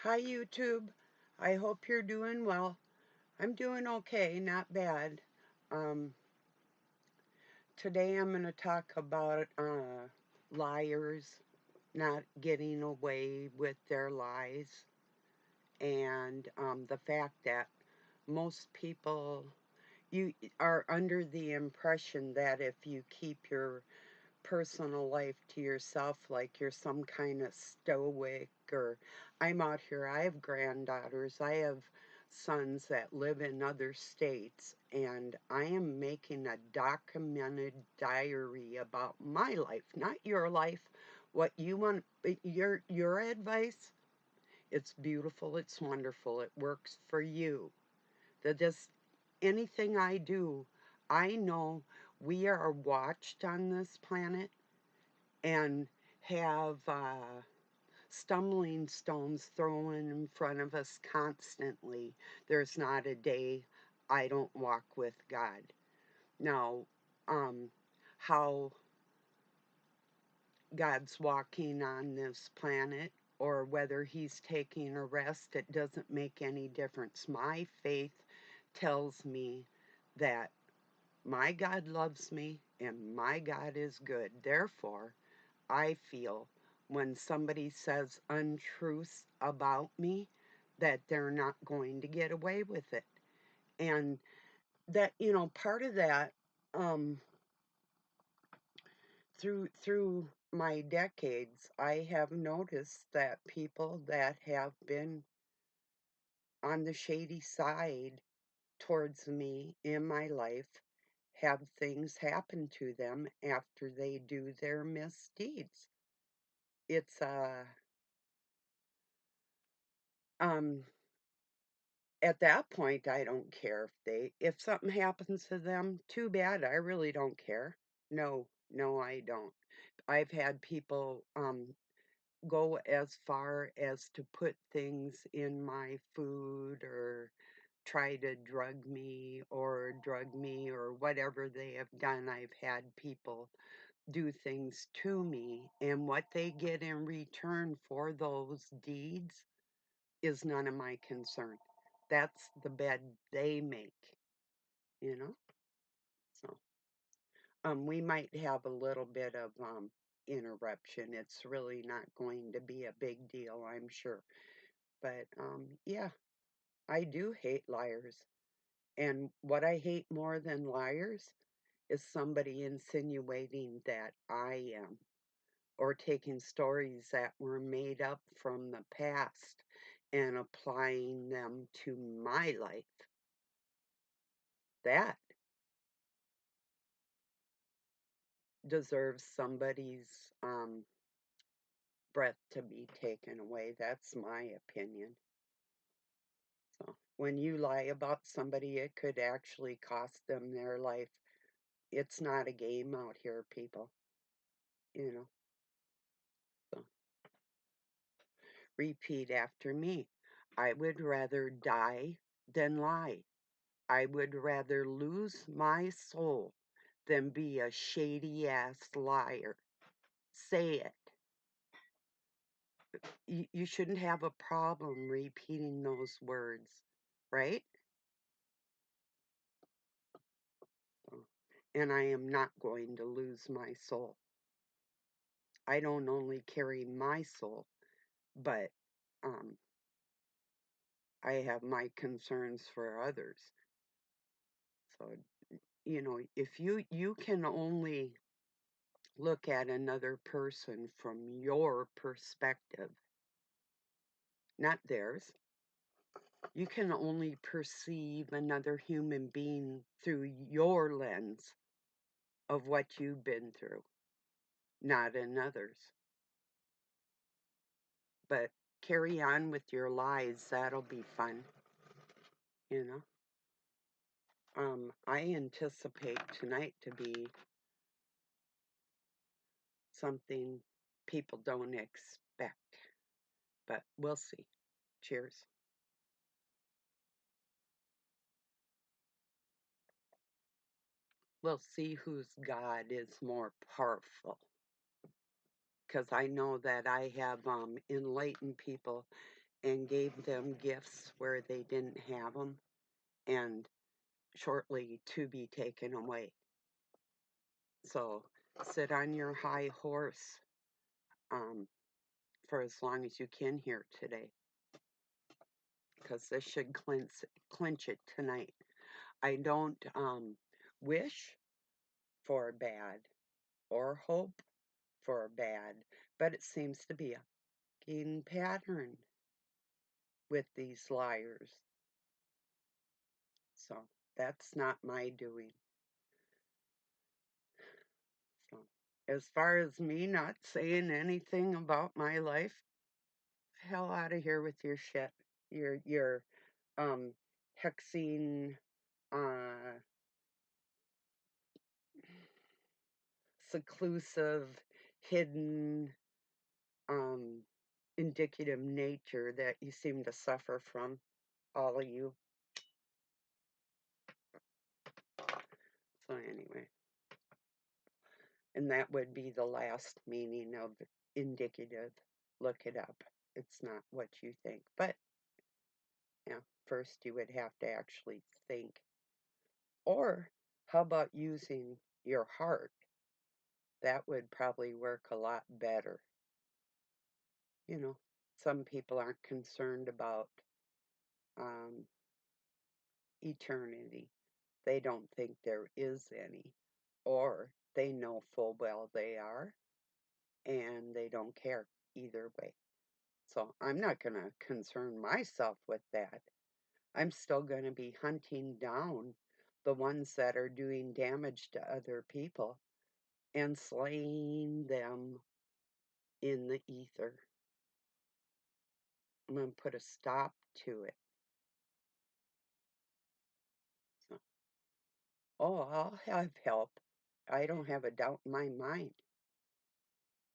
Hi, YouTube. I hope you're doing well. I'm doing okay, not bad. Um, Today I'm going to talk about liars not getting away with their lies and the fact that most people you are under the impression that if you keep your personal life to yourself, like you're some kind of stoic, or I'm out here, I have granddaughters, I have sons that live in other states, and I am making a documented diary about my life, not your life. What you want, your advice, it's beautiful, it's wonderful, it works for you. That just anything I do, I know we are watched on this planet and have stumbling stones thrown in front of us constantly. There's not a day I don't walk with God. Now, um, how God's walking on this planet or whether he's taking a rest, it doesn't make any difference. My faith tells me that my God loves me and my God is good. Therefore, I feel when somebody says untruths about me that they're not going to get away with it. And that, part of that, um, through my decades, I have noticed that people that have been on the shady side towards me in my life have things happen to them after they do their misdeeds. It's um at that point, I don't care if something happens to them, too bad. I really don't care. No, no, I don't. I've had people go as far as to put things in my food or try to drug me or whatever they have done. I've had people do things to me, and what they get in return for those deeds is none of my concern. That's the bed they make, you know? So, we might have a little bit of interruption. It's really not going to be a big deal, I'm sure. But yeah, I do hate liars. And what I hate more than liars is somebody insinuating that I am, or taking stories that were made up from the past and applying them to my life. That deserves somebody's breath to be taken away. That's my opinion. So when you lie about somebody, it could actually cost them their life. It's not a game out here, people. You know. So repeat after me. I would rather die than lie. I would rather lose my soul than be a shady ass liar. Say it. You shouldn't have a problem repeating those words, right? So, and I am not going to lose my soul. I don't only carry my soul, but um, I have my concerns for others. So, if you can only look at another person from your perspective, not theirs. You can only perceive another human being through your lens of what you've been through, not another's. But carry on with your lies. That'll be fun, you know. I anticipate tonight to be something people don't expect, but we'll see. Cheers. We'll see whose God is more powerful. Because I know that I have enlightened people and gave them gifts where they didn't have them, and shortly to be taken away. So sit on your high horse um, for as long as you can here today, because this should clinch it tonight. I don't wish for bad or hope for bad, but it seems to be a fucking pattern with these liars. So that's not my doing. So as far as me not saying anything about my life, hell out of here with your shit. Your um hexing uh seclusive, hidden, um indicative nature that you seem to suffer from, all of you. So anyway, and that would be the last meaning of indicative. Look it up. It's not what you think. But yeah, first you would have to actually think. Or how about using your heart? That would probably work a lot better. You know, some people aren't concerned about um, eternity. They don't think there is any. Or they know full well they are, and they don't care either way. So I'm not going to concern myself with that. I'm still going to be hunting down the ones that are doing damage to other people and slaying them in the ether. I'm going to put a stop to it. So, oh, I'll have help. I don't have a doubt in my mind.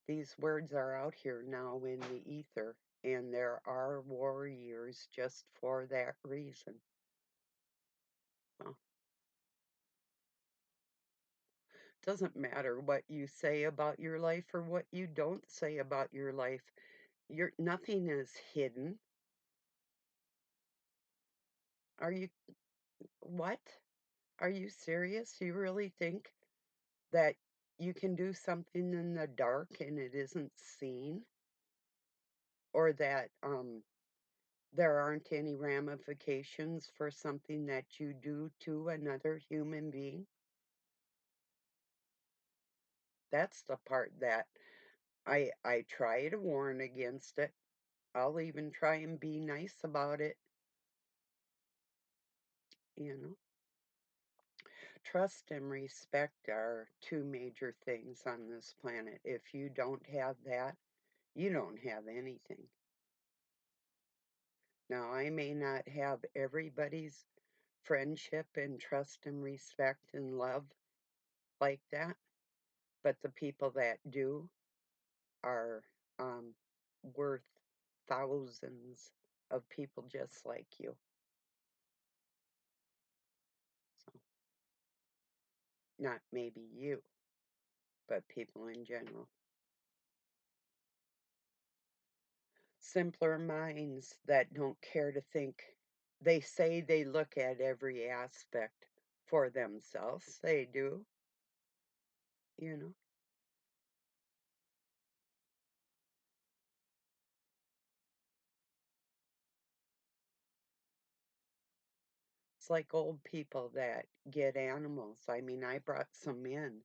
These words are out here now in the ether, and there are warriors just for that reason. So, doesn't matter what you say about your life or what you don't say about your life. Nothing is hidden. Are you what? Are you serious? You really think that you can do something in the dark and it isn't seen? Or that there aren't any ramifications for something that you do to another human being? That's the part that I try to warn against it. I'll even try and be nice about it, you know. Trust and respect are two major things on this planet. If you don't have that, you don't have anything. Now, I may not have everybody's friendship and trust and respect and love like that, but the people that do are um, worth thousands of people just like you. So, not maybe you, but people in general. Simpler minds that don't care to think. They say they look at every aspect for themselves. They do, you know. It's like old people that get animals. I mean, I brought some in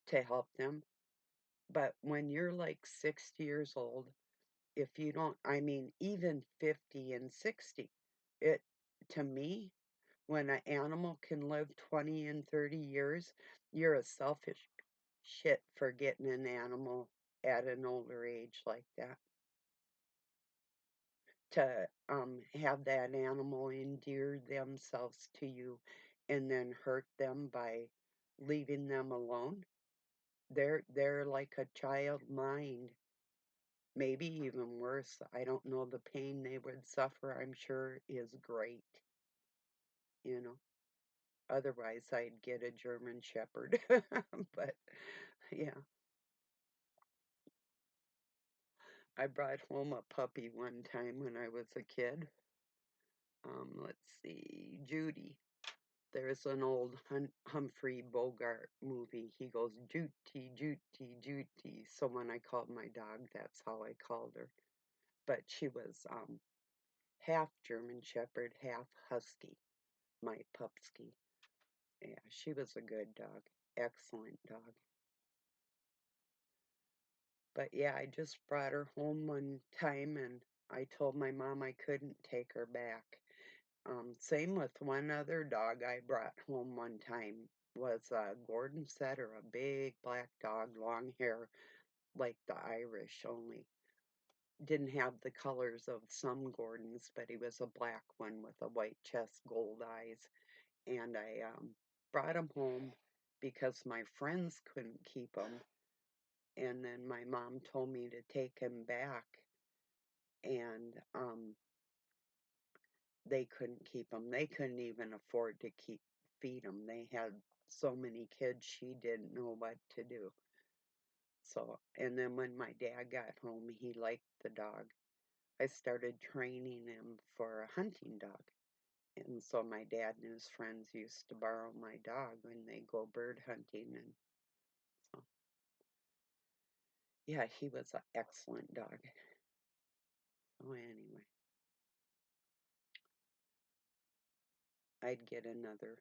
to help them. But when you're like 60 years old, if you don't, I mean, even 50 and 60, it, to me, when an animal can live 20 and 30 years, you're a selfish shit for getting an animal at an older age like that. To have that animal endear themselves to you and then hurt them by leaving them alone. They're like a child mind, maybe even worse. I don't know, the pain they would suffer, I'm sure, is great, you know. Otherwise, I'd get a German Shepherd. But yeah, I brought home a puppy one time when I was a kid. Let's see, Judy. There's an old Humphrey Bogart movie. He goes, Judy, Judy, Judy. So when I called my dog, that's how I called her. But she was half German Shepherd, half Husky, my pupsky. Yeah, she was a good dog. Excellent dog. But yeah, I just brought her home one time and I told my mom I couldn't take her back. Same with one other dog I brought home one time was a Gordon Setter, a big black dog, long hair, like the Irish, only didn't have the colors of some Gordons, but he was a black one with a white chest, gold eyes. And I brought him home because my friends couldn't keep him. And then my mom told me to take him back, and they couldn't keep him. They couldn't even afford to feed him. They had so many kids, she didn't know what to do. So, and then when my dad got home, he liked the dog. I started training him for a hunting dog. And so my dad and his friends used to borrow my dog when they go bird hunting. And so, yeah, he was an excellent dog. So anyway, I'd get another.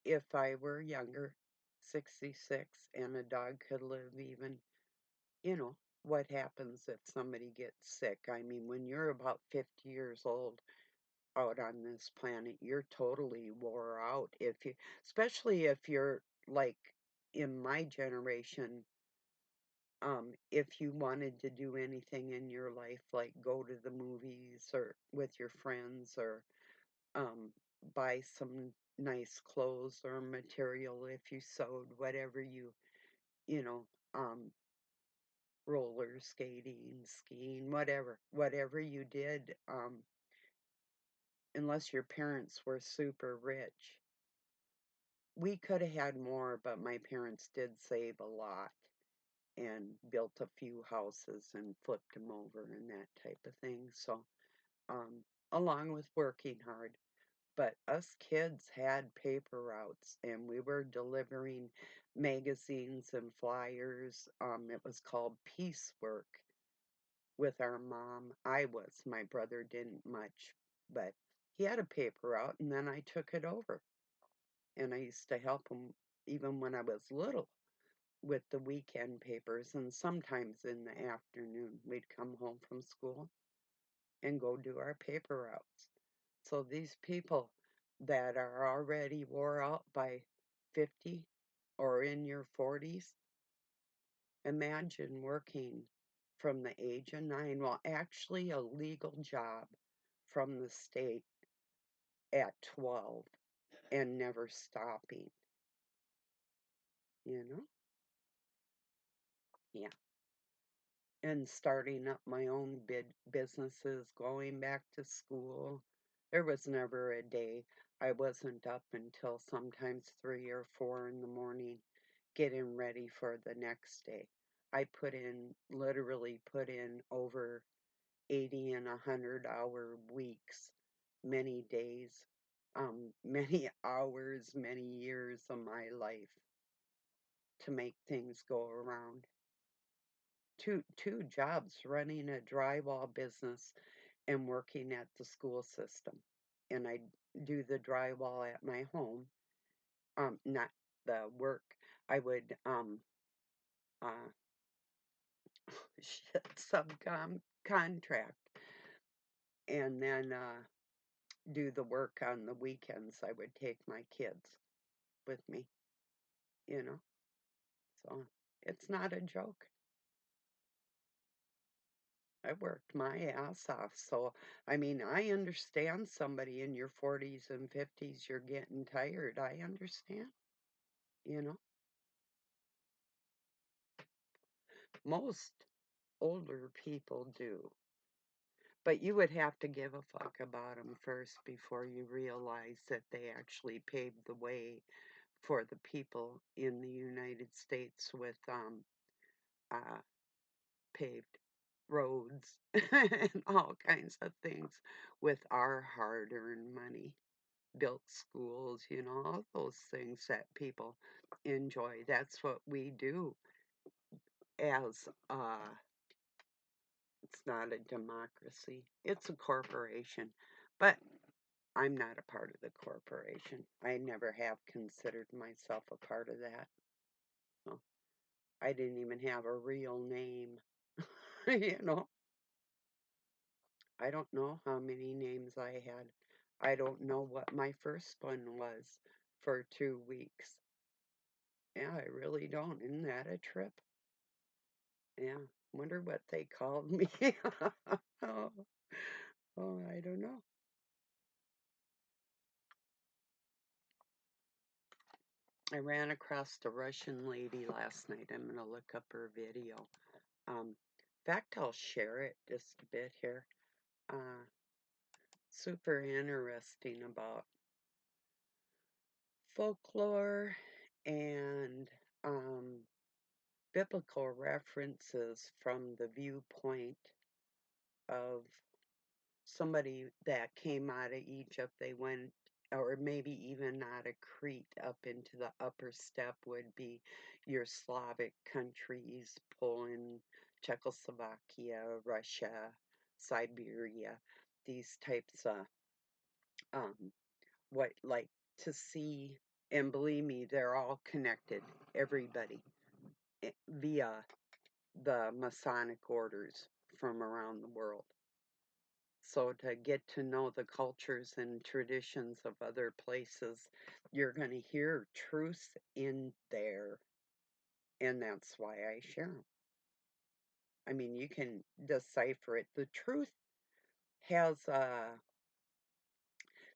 if I were younger, 66, and a dog could live even, you know, what happens if somebody gets sick? I mean, when you're about 50 years old out on this planet, you're totally wore out. If you, especially if you're like in my generation, if you wanted to do anything in your life, like go to the movies or with your friends or um, buy some nice clothes or material if you sewed, whatever you know, um, roller skating, skiing, whatever you did, unless your parents were super rich. We could have had more, but my parents did save a lot and built a few houses and flipped them over and that type of thing. So, um, along with working hard. But us kids had paper routes and we were delivering magazines and flyers. It was called piecework with our mom. My brother didn't much, but he had a paper route and then I took it over. And I used to help him even when I was little with the weekend papers. And sometimes in the afternoon, we'd come home from school and go do our paper routes. So these people that are already wore out by 50 or in your 40s, imagine working from the age of 9, well, actually a legal job from the state at 12 and never stopping, you know? Yeah. And starting up my own businesses, going back to school. There was never a day I wasn't up until sometimes 3 or 4 in the morning getting ready for the next day. I literally put in over 80 and 100-hour weeks, many days, many hours, many years of my life to make things go around. Two jobs, running a drywall business and working at the school system. And I do the drywall at my home. Not the work. I would uh subcon contract and then do the work on the weekends. I would take my kids with me, you know. So it's not a joke. I worked my ass off. So, I mean, I understand somebody in your 40s and 50s, you're getting tired. I understand, you know. Most older people do. But you would have to give a fuck about them first before you realize that they actually paved the way for the people in the United States with uh, paved roads and all kinds of things with our hard-earned money. Built schools, all those things that people enjoy. That's what we do as it's not a democracy, it's a corporation. But I'm not a part of the corporation. I never have considered myself a part of that. So I didn't even have a real name. you know, I don't know how many names I had. I don't know what my first one was for 2 weeks. Yeah, I really don't. Isn't that a trip? Yeah, wonder what they called me. oh, I don't know. I ran across a Russian lady last night. I'm going to look up her video. In fact, I'll share it just a bit here. Super interesting about folklore and um, biblical references from the viewpoint of somebody that came out of Egypt. They went, or maybe even out of Crete, up into the upper steppe would be your Slavic countries, Poland, Czechoslovakia, Russia, Siberia, these types of, what, like to see, and believe me, they're all connected, everybody, via the Masonic orders from around the world. So to get to know the cultures and traditions of other places, you're going to hear truth in there. And that's why I share them. I mean, you can decipher it. The truth has a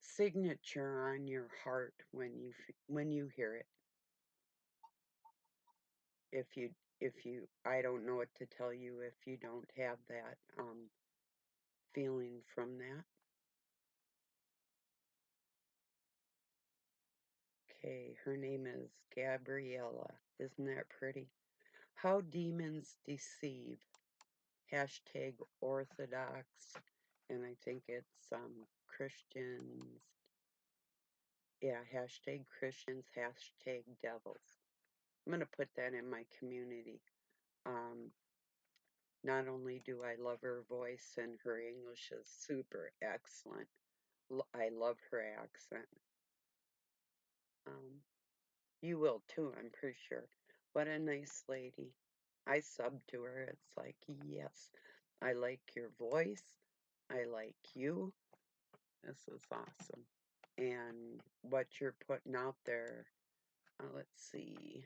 signature on your heart when you hear it. If you I don't know what to tell you if you don't have that feeling from that. Okay, her name is Gabriella. Isn't that pretty? How demons deceive. Hashtag Orthodox. And I think it's Christians. Yeah, hashtag Christians, hashtag devils. I'm going to put that in my community. Um, Not only do I love her voice and her English is super excellent, I love her accent. Um, you will too, I'm pretty sure. What a nice lady. I sub to her. It's like, yes, I like your voice. I like you. This is awesome. And what you're putting out there, let's see.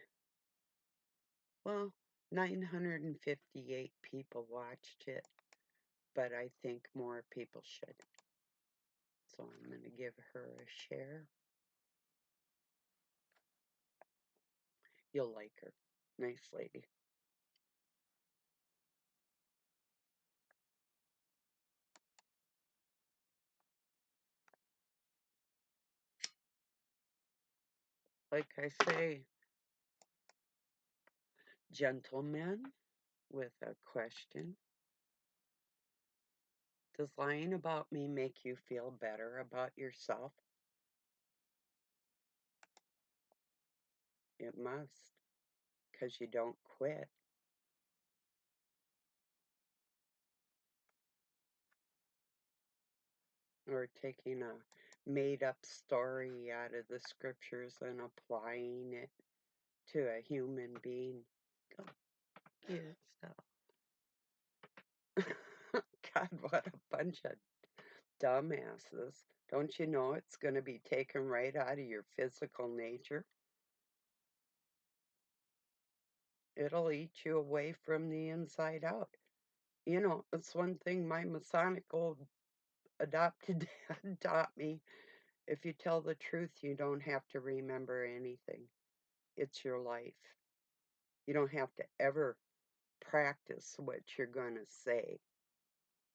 Well, 958 people watched it, but I think more people should. So I'm going to give her a share. You'll like her. Nice lady. Like I say, gentlemen, with a question. Does lying about me make you feel better about yourself? It must, because you don't quit. Or taking a made up story out of the scriptures and applying it to a human being. Go get yourself. God, what a bunch of dumbasses. Don't you know it's going to be taken right out of your physical nature? It'll eat you away from the inside out. It's one thing my Masonic old adopted dad taught me. If you tell the truth, you don't have to remember anything. It's your life. You don't have to ever practice what you're going to say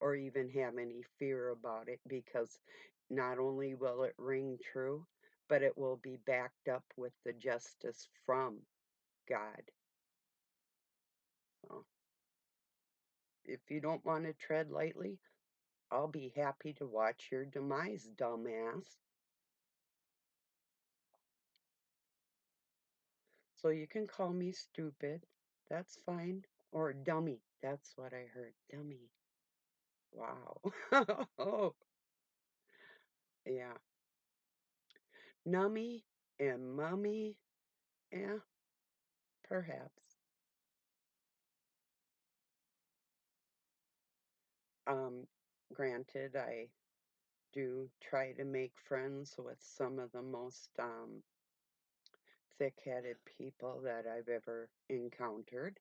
or even have any fear about it because not only will it ring true, but it will be backed up with the justice from God. So, If you don't want to tread lightly, I'll be happy to watch your demise, dumbass. So you can call me stupid. That's fine. Or dummy. That's what I heard. Dummy. Wow. Oh, yeah. Nummy and mummy. Yeah, perhaps. Um, Granted, I do try to make friends with some of the most thick-headed people that I've ever encountered.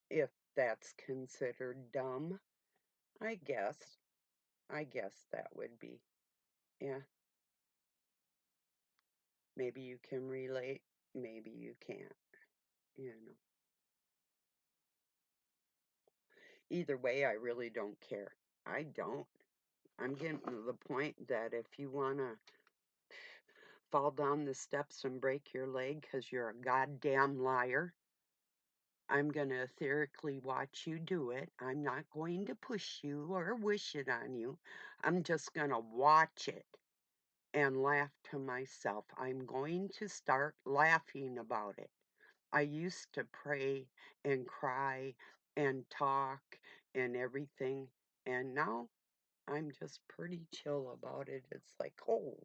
If that's considered dumb, I guess. I guess that would be. Yeah, maybe you can relate, maybe you can't, you know. Either way, I really don't care. I don't. I'm getting to the point that if you want to fall down the steps and break your leg because you're a goddamn liar, I'm going to etherically watch you do it. I'm not going to push you or wish it on you. I'm just going to watch it and laugh to myself. I'm going to start laughing about it. I used to pray and cry and talk and everything, and now I'm just pretty chill about it. It's like, oh,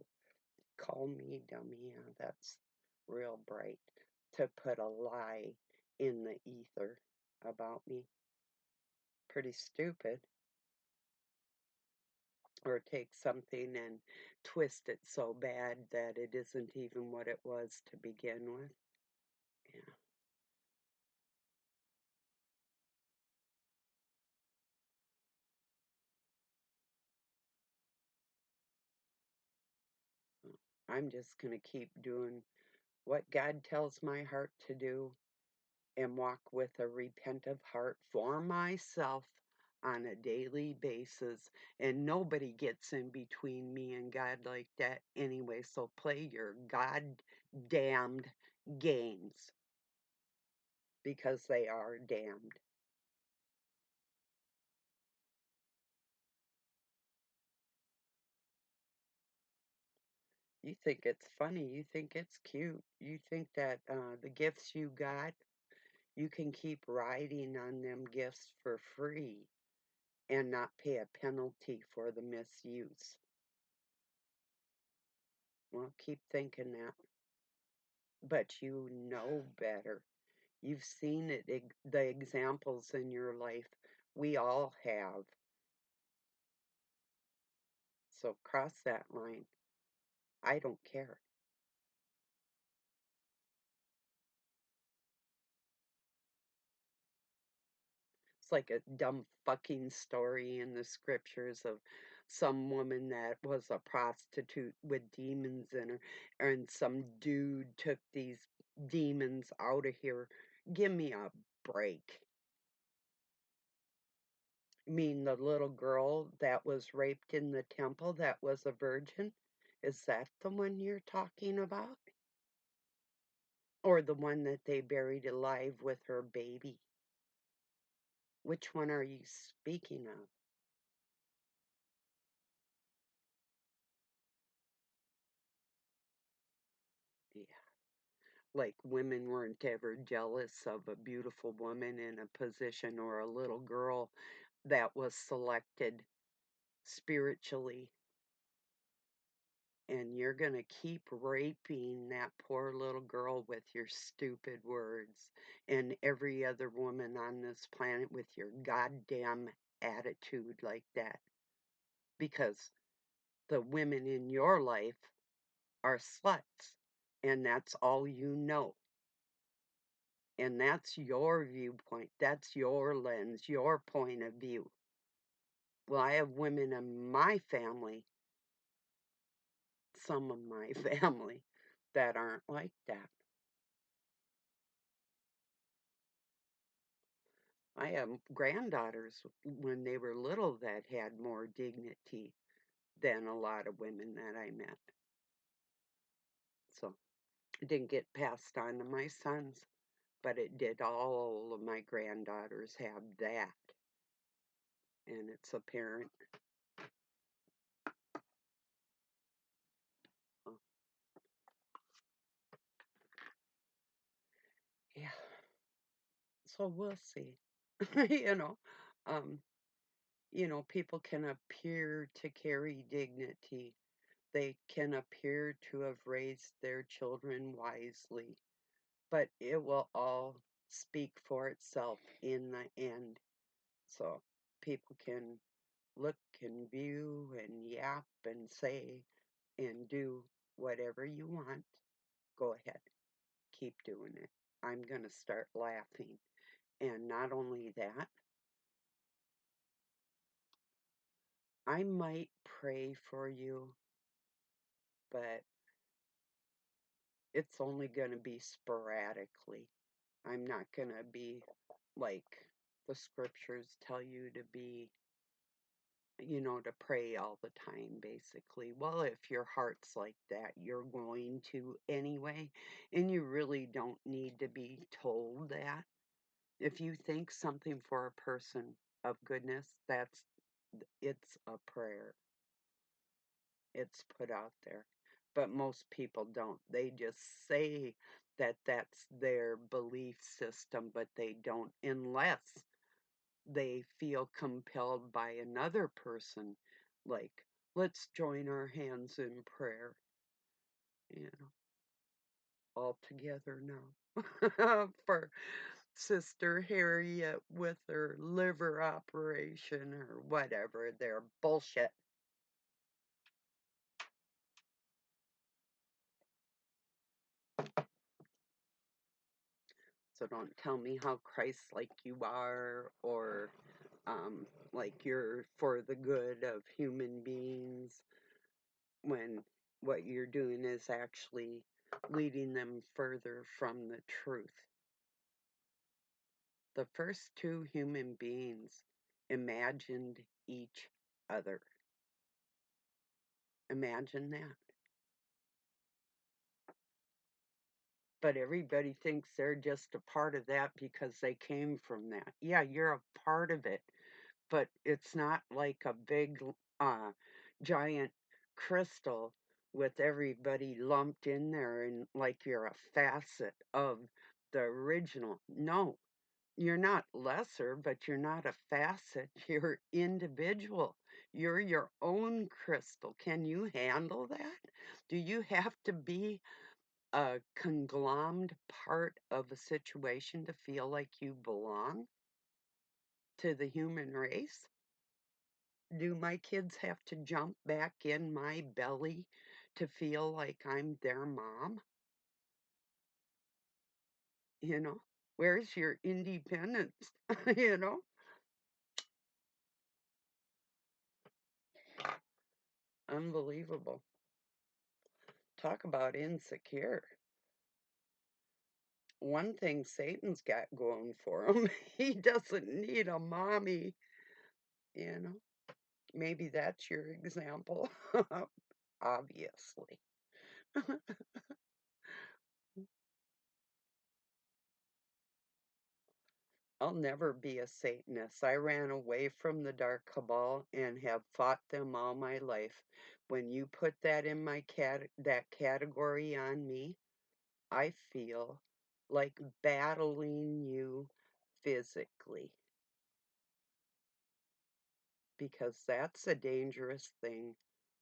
call me dummy. Yeah, that's real bright to put a lie in the ether about me. Pretty stupid. Or take something and twist it so bad that it isn't even what it was to begin with. Yeah. So I'm just going to keep doing what God tells my heart to do and walk with a repentant heart for myself on a daily basis. And nobody gets in between me and God like that anyway. So play your God damned games because they are damned. You think it's funny. You think it's cute. You think that the gifts you got, you can keep riding on them gifts for free and not pay a penalty for the misuse. Well, keep thinking that. But you know better. You've seen it, the examples in your life. We all have. So cross that line. I don't care. It's like a dumb fucking story in the scriptures of some woman that was a prostitute with demons in her, and some dude took these demons out of here. Give me a break. I mean, the little girl that was raped in the temple that was a virgin? Is that the one you're talking about? Or the one that they buried alive with her baby? Which one are you speaking of? Yeah. Like women weren't ever jealous of a beautiful woman in a position or a little girl that was selected spiritually. And you're going to keep raping that poor little girl with your stupid words and every other woman on this planet with your goddamn attitude like that. Because the women in your life are sluts. And that's all you know. And that's your viewpoint. That's your lens, your point of view. Well, I have women in my family, some of my family, that aren't like that. I have granddaughters when they were little that had more dignity than a lot of women that I met. So it didn't get passed on to my sons, but it did all of my granddaughters have that. and it's apparent. Uh, yeah, so we'll see. you know, um, people can appear to carry dignity. They can appear to have raised their children wisely, but it will all speak for itself in the end. So people can look and view and yap and say and do whatever you want. Go ahead, keep doing it. I'm going to start laughing. And not only that, I might pray for you, but it's only going to be sporadically. I'm not going to be like the scriptures tell you to be, to pray all the time, basically. Well, if your heart's like that, you're going to anyway, and you really don't need to be told that. If you think something for a person of goodness, it's a prayer. It's put out there. But most people don't. They just say that that's their belief system, but they don't unless they feel compelled by another person, like, let's join our hands in prayer, you know, all together now for Sister Harriet with her liver operation or whatever. They're bullshit. So don't tell me how Christ-like you are, or like you're for the good of human beings, when what you're doing is actually leading them further from the truth. The first two human beings imagined each other. Imagine that. But everybody thinks they're just a part of that because they came from that. Yeah, you're a part of it, but it's not like a big, uh, giant crystal with everybody lumped in there and like you're a facet of the original. No, you're not lesser, but you're not a facet. You're individual. You're your own crystal. Can you handle that? Do you have to be a conglomed part of a situation to feel like you belong to the human race? Do my kids have to jump back in my belly to feel like I'm their mom? You know, where's your independence? you know, Unbelievable. Talk about insecure. One thing Satan's got going for him, he doesn't need a mommy, you know. Maybe that's your example. Obviously. I'll never be a Satanist. I ran away from the dark cabal and have fought them all my life. When you put that in that category on me, I feel like battling you physically, because that's a dangerous thing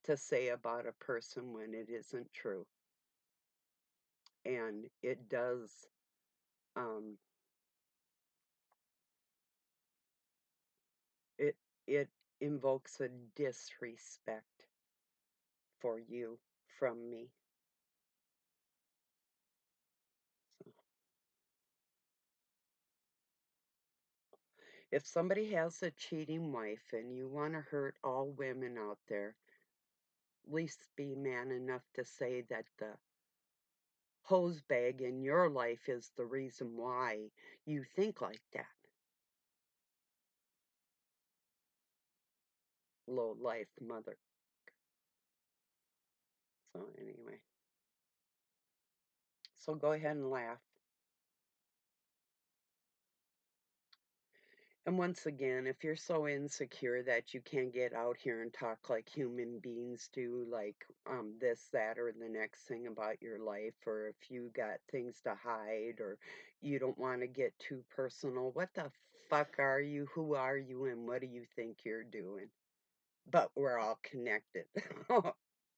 to say about a person when it isn't true. And it does, um, it, it invokes a disrespect for you from me. So if somebody has a cheating wife and you want to hurt all women out there, at least be man enough to say that the hose bag in your life is the reason why you think like that. Low life mother. So anyway, so go ahead and laugh. And once again, if you're so insecure that you can't get out here and talk like human beings do, like this, that, or the next thing about your life, or if you got things to hide, or you don't want to get too personal, what the fuck are you? Who are you? And what do you think you're doing? But we're all connected.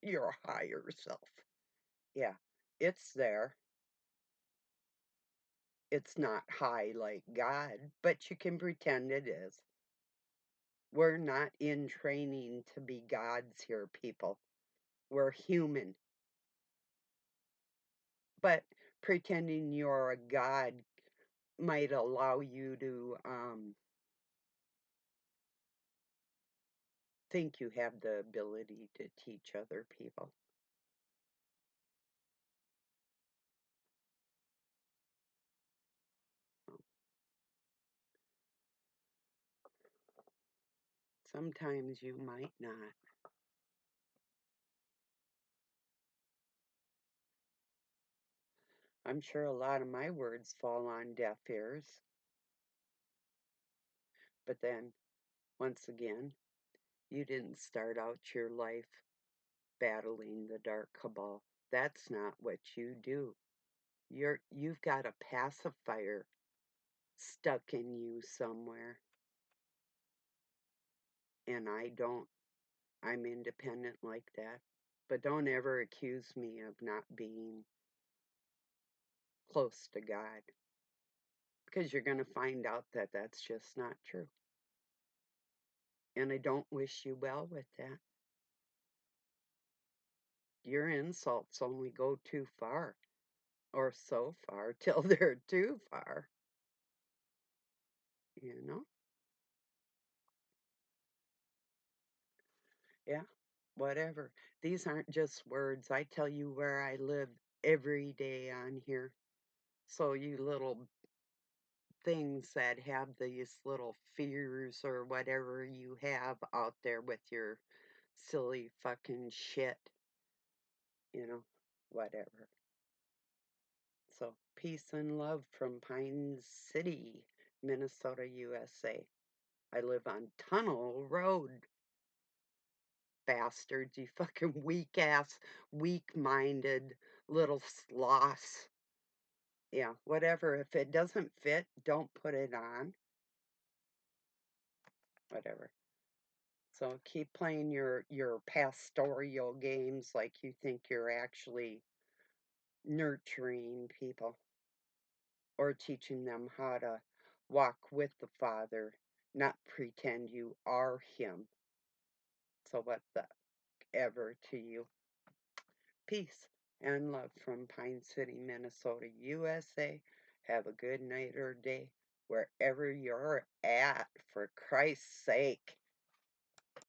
Your higher self. Yeah, it's there. It's not high like God, but you can pretend it is. We're not in training to be gods here, people. We're human. But pretending you're a god might allow you to think you have the ability to teach other people. Sometimes you might not. I'm sure a lot of my words fall on deaf ears. But then, once again, you didn't start out your life battling the dark cabal. That's not what you do. You've got a pacifier stuck in you somewhere. And I don't. I'm independent like that. But don't ever accuse me of not being close to God, because you're going to find out that that's just not true. And I don't wish you well with that. Your insults only go too far, or so far, till they're too far, you know? Yeah, whatever. These aren't just words. I tell you where I live every day on here. So you little things that have these little fears or whatever you have out there with your silly fucking shit, whatever. So, peace and love from Pine City, Minnesota, USA. I live on Tunnel Road, bastards, you fucking weak ass, weak minded little sloths. Yeah, whatever. If it doesn't fit, don't put it on. Whatever. So keep playing your pastoral games like you think you're actually nurturing people or teaching them how to walk with the Father, not pretend you are Him. So what the ever to you. Peace and love from Pine City, Minnesota, USA. Have a good night or day wherever you're at, for Christ's sake.